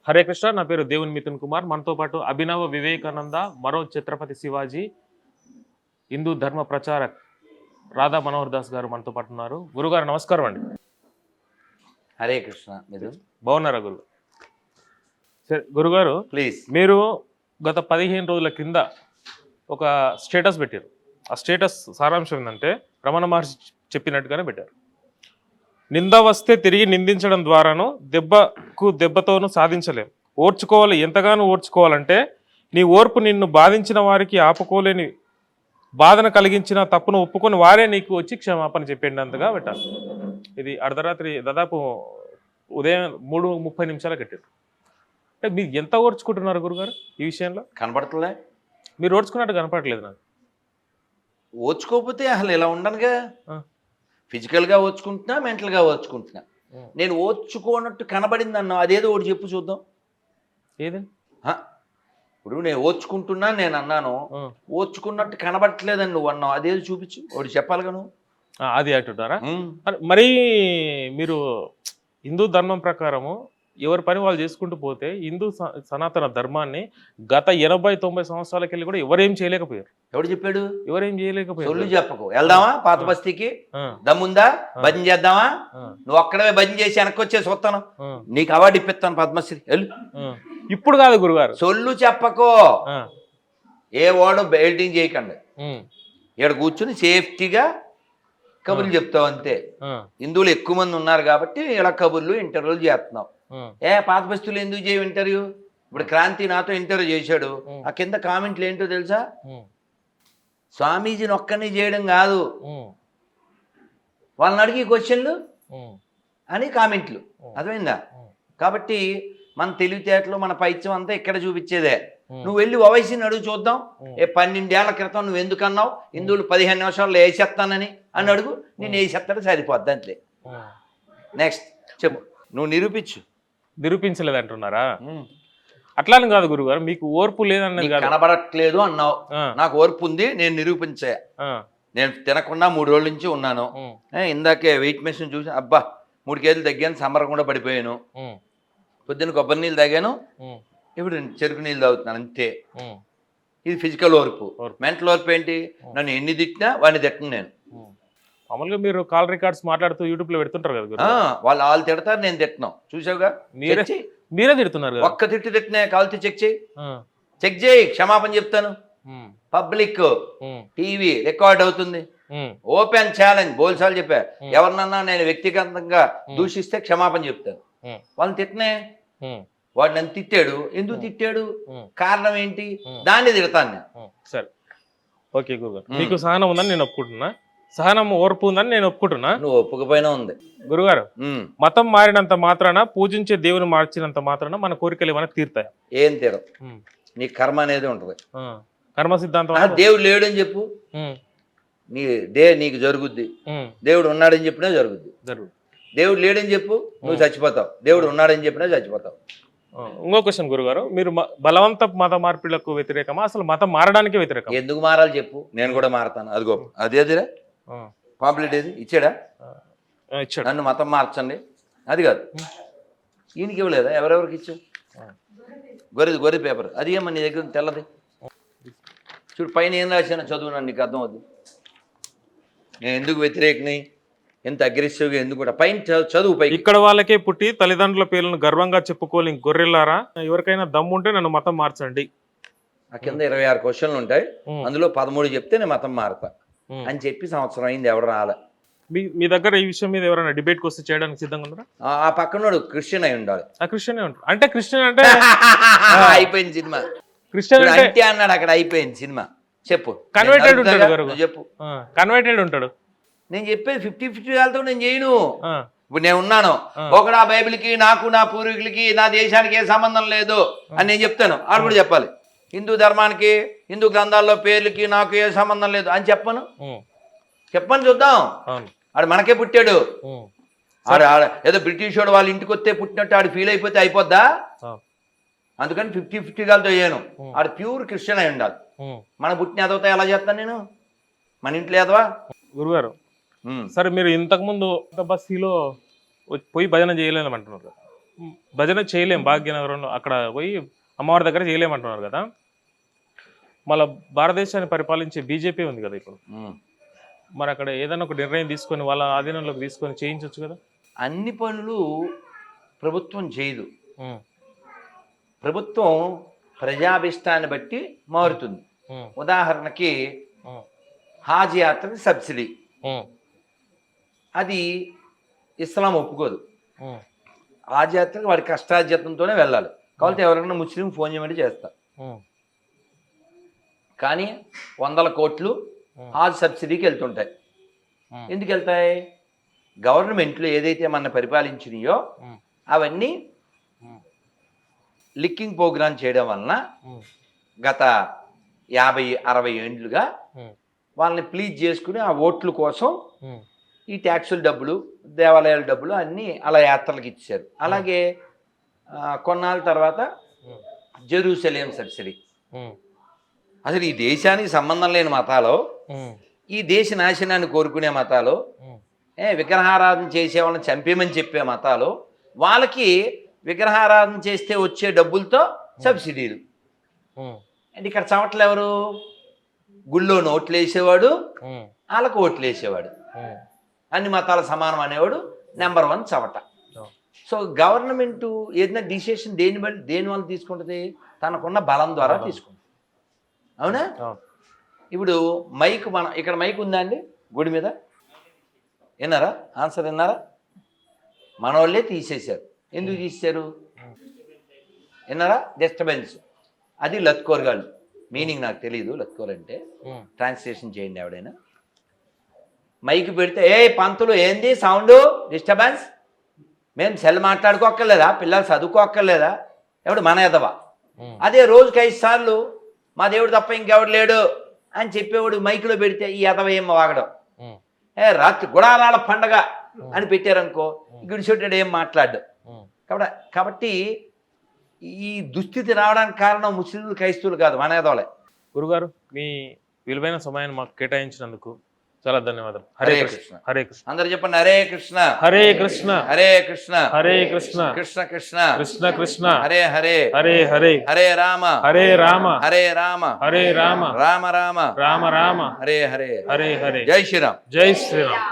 హరే కృష్ణ. నా పేరు దేవుని మిథున్ కుమార్. మనతో పాటు అభినవ వివేకానంద, మరో ఛత్రపతి శివాజీ, హిందూ ధర్మ ప్రచారక్ రాధా మనోహర్ దాస్ గారు మనతో పాటు ఉన్నారు. గురుగారు నమస్కారం అండి. హరే కృష్ణ. మిథున్ బాగున్నారా గురు? సరే గురుగారు, ప్లీజ్. మీరు గత 15 రోజుల కింద ఒక స్టేటస్ పెట్టారు. ఆ స్టేటస్ సారాంశం ఏంటంటే రమణ మహర్షి చెప్పినట్టుగానే పెట్టారు. నింద వస్తే తిరిగి నిందించడం ద్వారాను దెబ్బతోనూ సాధించలేం. ఓర్చుకోవాలి, ఎంతగానో ఓర్చుకోవాలంటే నీ ఓర్పు నిన్ను బాధించిన వారికి ఆపుకోలేని బాధను కలిగించిన తప్పును ఒప్పుకొని వారే నీకు వచ్చి క్షమాపణ చెప్పేందుగా పెట్టారు. ఇది అర్ధరాత్రి దాదాపు ఉదయం 3:30 కట్టారు. అంటే మీరు ఎంత ఓర్చుకుంటున్నారు గురుగారు ఈ విషయంలో? కనపడతలే, మీరు ఓర్చుకున్నట్టు కనపడట్లేదు నాకు. ఓర్చుకోకపోతే అసలు ఇలా ఉండనుగా. ఫిజికల్గా ఓర్చుకుంటున్నా, మెంటల్గా ఓర్చుకుంటున్నా. నేను ఓర్చుకోనట్టు కనబడింది అన్నావు, అదేదో ఒకటి చెప్పు చూద్దాం. ఏది? ఇప్పుడు నేను ఓర్చుకుంటున్నా నేను అన్నాను, ఓర్చుకున్నట్టు కనబడట్లేదని నువ్వు అన్నావు, అదేదో చూపించు. ఒకటి చెప్పాలిగా నువ్వు. అది అంటున్నారా? మరి మీరు హిందూ ధర్మం ప్రకారము ఎవరి పని వాళ్ళు చేసుకుంటూ పోతే హిందూ సనాతన ధర్మాన్ని గత 80-90 సంవత్సరాలకి వెళ్ళి కూడా ఎవరేం చేయలేకపోయారు. ఎవడు చెప్పాడు? ఎవరేం చేయలేకపోయారు. సొల్లు చెప్పకు. వెళ్దామా పాత బస్తీకి? దమ్ముందా? భజన చేద్దామా? నువ్వు ఒక్కడమే భజన చేసి వెనక్కి వచ్చే చూస్తాను, నీకు అవార్డు ఇప్పిస్తాను పద్మశ్రీ. వెళ్ళు. ఇప్పుడు కాదు గురుగారు, సొల్లు చెప్పకో. ఏ వాడు బెల్టింగ్ చేయకండి. ఇక్కడ కూర్చుని సేఫ్టీగా కబుర్లు చెప్తావు అంతే. హిందువులు ఎక్కువ మంది ఉన్నారు కాబట్టి ఇలా కబుర్లు ఇంటర్వ్యూలు చేస్తున్నావు. పాత బస్తులు ఎందుకు చేయవు ఇంటర్వ్యూ? ఇప్పుడు క్రాంతి నాతో ఇంటర్వ్యూ చేశాడు, ఆ కింద కామెంట్లు ఏంటో తెలుసా? స్వామీజీని ఒక్కరిని చేయడం కాదు, వాళ్ళని అడిగి క్వశ్చన్లు అని కామెంట్లు. అర్థమైందా? కాబట్టి మన తెలివితేటలు మన పైత్యం అంతా ఇక్కడ చూపించేదే. నువ్వు వెళ్ళి ఓవైసీని అడుగు చూద్దాం. 12 ఏళ్ల క్రితం నువ్వు ఎందుకు అన్నావు హిందువులు 15 నిమిషాల్లో వేసేస్తానని అని అడుగు. నేను వేసేస్తాడు సరిపోద్ది అంతే. నెక్స్ట్ చెప్పు, నువ్వు నిరూపించు. నిరూపించలేదు అంటున్నారా? అట్లానే కాదు గురుగారు, మీకు ఓర్పు లేదన్నది కాదు. కనబడట్లేదు అన్నావు, నాకు ఓర్పు ఉంది, నేను నిరూపించా. నేను తినకుండా 3 రోజుల నుంచి ఉన్నాను. ఇందాకే వెయిట్ మెషిన్ చూసి అబ్బా 3 కేజీలు తగ్గాను, సంబరకుండా పడిపోయాను. పొద్దున్న కొబ్బరి నీళ్ళు తాగాను, ఇప్పుడు చెరుకు నీళ్ళు తాగుతున్నాను అంతే. ఇది ఫిజికల్ ఓర్పు. మెంటల్ ఓర్పు ఏంటి? నన్ను ఎన్ని తిట్టినా వాడిని తిట్టను నేను. మామూలుగా మీరు కాల్ రికార్డ్స్ మాట్లాడుతూ యూట్యూబ్ లో పెడుతుంటారు కదా, వాళ్ళు తిడతారు, నేను తిట్టను. చూసావుగా, మీరే తిడుతున్నారు. ఒక్క తిట్టినా కాల్తో చెక్ చేయి, క్షమాపణ చెప్తాను. పబ్లిక్ టీవీ రికార్డ్ అవుతుంది. ఓపెన్ ఛాలెంజ్ బోల్సార్లు చెప్పా. ఎవరినన్నా నేను వ్యక్తిగతంగా దూషిస్తే క్షమాపణ చెప్తాను. వాళ్ళని తిట్టనే, వాడు నన్ను తిట్టాడు, ఎందుకు తిట్టాడు, కారణం ఏంటి, దాన్ని తిడతాను నేను. సరే, ఓకే గురుగారు, మీకు సహనం ఉందని నేను ఒప్పుకుంటున్నా, సహనం ఓర్పు ఉందని నేను ఒప్పుకుంటున్నా. నువ్వు ఒప్పుకపోయినా ఉంది గురుగారు. మతం మారినంత మాత్రాన, పూజించే దేవుని మార్చినంత మాత్రాన మన కోరికలు ఏమైనా తీరుతాయి? ఏం తీరవు. నీ కర్మ అనేది ఉంటది. కర్మ సిద్ధాంతం. దేవుడు లేడని చెప్పు, నీకు జరుగుద్ది. దేవుడు ఉన్నాడని చెప్పినా జరుగుద్ది. దేవుడు లేడని చెప్పు, నువ్వు చచ్చిపోతావు. దేవుడు ఉన్నాడని చెప్పినా చచ్చిపోతావు. ఇంకో క్వశ్చన్ గురుగారు, మీరు బలవంత మత మార్పిళ్లకు వ్యతిరేకమా, అసలు మతం మారడానికి వ్యతిరేకం? ఎందుకు మారాలి చెప్పు, నేను కూడా మారతాను. అదిగో అదేదిరా పాంప్లెట్ ఏది ఇచ్చాడా? ఇచ్చాడు. నన్ను మతం మార్చండి అది కాదు, ఈయనకి ఇవ్వలేదా? ఎవరెవరికి ఇచ్చావు? గొర్రె పేపర్ అది ఏమన్నా నీ దగ్గర తెల్లది చూడు, పైన ఏం రాశాను చదువు, నన్ను నీకు అర్థం అవుద్ది. నేను ఎందుకు వ్యతిరేకని, ఎంత అగ్రెసివ్గా ఎందుకు, పైన చదువు. పై ఇక్కడ వాళ్ళకే పుట్టి తల్లిదండ్రుల పేర్లను గర్వంగా చెప్పుకోలేని గొర్రెలారా, ఎవరికైనా దమ్ము ఉంటే నన్ను మతం మార్చండి. ఆ కింద 26 క్వశ్చన్లు ఉంటాయి, అందులో 13 చెప్తే నేను మతం మారతా అని చెప్పి సంవత్సరం అయింది, ఎవరు రాలే. మీ దగ్గర ఈ విషయం మీద ఎవరైనా డిబేట్కి వస్తే చేయడానికి సిద్ధంగా ఉన్నారా? ఆ పక్కనోడు క్రిస్టియన్ అయి ఉండాలి. ఆ క్రిస్టియన్ ఉంటారు అంటే, క్రిస్టియన్ అంటే అయిపోయింది సినిమా. క్రిస్టియన్ అంటే అన్నాడు అక్కడ, అయిపోయింది సినిమా. చెప్పు. కన్వర్టెడ్ ఉంటాడు. చెప్పు. కన్వర్టెడ్ ఉంటాడు. నేను చెప్పేది 50-50 వాళ్ళతో నేను చేయను. ఇప్పుడు నేను ఉన్నాను, ఒకడు ఆ బైబిల్కి నాకు నా పూర్వీకులకి నా దేశానికి ఏ సంబంధం లేదు అని నేను చెప్తాను. ఆడు కూడా చెప్పాలి, హిందూ ధర్మానికి హిందూ గ్రంథాల్లో పేర్లకి నాకు ఏ సంబంధం లేదు అని చెప్పను. చెప్పని చూద్దాం. ఆడు మనకే పుట్టాడు, ఆడ ఏదో బ్రిటిష్ వాడు వాళ్ళ ఇంటికి వస్తే పుట్టినట్టు ఆడు ఫీల్ అయిపోతే అయిపోద్దా? అందుకని 50-50 వాళ్ళతో చేయను. ఆడు ప్యూర్ క్రిస్టియన్ అయి ఉండాలి. మన పుట్టిన ఎదవుతా ఎలా చేస్తాను నేను, మన ఇంట్లో ఎదవా? గురుగారు సరే, మీరు ఇంతకుముందు బస్తీలో పోయి భజన చేయలేమంటున్నారు. భజన చేయలేం భాగ్యనగరంలో అక్కడ పోయి అమ్మవారి దగ్గర చేయలేమంటున్నారు కదా. మళ్ళీ భారతదేశాన్ని పరిపాలించే బీజేపీ ఉంది కదా ఇప్పుడు, మరి అక్కడ ఏదైనా ఒక నిర్ణయం తీసుకొని వాళ్ళ ఆధీనంలోకి తీసుకొని చేయించవచ్చు కదా. అన్ని పనులు ప్రభుత్వం చేయదు. ప్రభుత్వం ప్రజాభిష్టాన్ని బట్టి మారుతుంది. ఉదాహరణకి హాజ్ యాత్రకి సబ్సిడీ, అది ఇస్లాం ఒప్పుకోదు. హాజ్ యాత్రకి వాడి కష్టార్జితంతోనే వెళ్ళాలి. కాబట్టి ఎవరైనా ముస్లిం ఫోన్ చేయమంటే చేస్తా. కానీ 100 కోట్లు హాజ్ సబ్సిడీకి వెళ్తుంటాయి. ఎందుకు వెళ్తాయి? గవర్నమెంట్లు ఏదైతే మన పరిపాలించినాయో అవన్నీ లిక్కింగ్ ప్రోగ్రామ్ చేయడం వలన గత 50-60 ఏండ్లుగా వాళ్ళని ప్లీజ్ చేసుకుని ఆ ఓట్ల కోసం ఈ ట్యాక్సుల డబ్బులు, దేవాలయాల డబ్బులు అన్నీ అలా యాత్రలకు ఇచ్చారు. అలాగే కొన్నాళ్ళ తర్వాత జెరూసలేం సబ్సిడీ. అసలు ఈ దేశానికి సంబంధం లేని మతాలు, ఈ దేశ నాశనాన్ని కోరుకునే మతాలు, విగ్రహారాధన చేసే వాళ్ళని చంపేమని చెప్పే మతాలు, వాళ్ళకి విగ్రహారాధన చేస్తే వచ్చే డబ్బులతో సబ్సిడీలు. అంటే ఇక్కడ చవట్లు ఎవరు? గుళ్ళో నోట్లు వేసేవాడు, వాళ్ళకు ఓట్లు వేసేవాడు. అన్ని మతాల సమానం అనేవాడు నెంబర్ 1 చవట. సో గవర్నమెంట్ ఏదైనా డిసిషన్ దేని వల్ల తీసుకుంటుంది? తనకున్న బలం ద్వారా తీసుకుంటుంది. అవునా? ఇప్పుడు మైక్, ఇక్కడ మైక్ ఉందా అండి గుడి మీద? విన్నారా? ఆన్సర్ విన్నారా? మన వాళ్ళే తీసేశారు. ఎందుకు తీసేశారు? విన్నారా? డిస్టర్బెన్స్. అది లత్కోర్ గాళ్ళు. మీనింగ్ నాకు తెలియదు. లత్కోర్ అంటే ట్రాన్స్లేషన్ చేయండి ఎవడైనా. మైక్ పెడితే ఏ పంతులు ఏంది సౌండ్ డిస్టర్బెన్స్, మేము సెల్ మాట్లాడుకోక్కర్లేదా, పిల్లలు చదువుకోక్కర్లేదా, ఎవడు మన ఎదవా. అదే రోజుకి 5 సార్లు మా దేవుడు తప్ప ఇంకెవడు లేడు అని చెప్పేవాడు మైకులో పెడితే ఈ ఎదవ ఏం వాగడం. రాత్రి గుడారాల పండగ అని పెట్టారనుకో, గుడిసెట్టాడు ఏం మాట్లాడు. కాబట్టి ఈ దుస్థితి రావడానికి కారణం ముస్లింలు, క్రైస్తవులు కాదు, మన ఎదవలే. గురుగారు, మీ విలువైన సమయాన్ని మాకు కేటాయించినందుకు చాలా ధన్యవాదాలు. హరే కృష్ణ. హరే కృష్ణ. అందరు చెప్పండి హరే కృష్ణ. హరే కృష్ణ. హరే కృష్ణ. హరే కృష్ణ. కృష్ణ కృష్ణ. కృష్ణ కృష్ణ. హరే హరే. హరే హరే. హరే రామ. హరే రామ. హరే రామ. హరే రామ. రామ రామ. రామ రామ. హరే హరే. హరే హరే. జై శ్రీరామ్. జై శ్రీరామ్.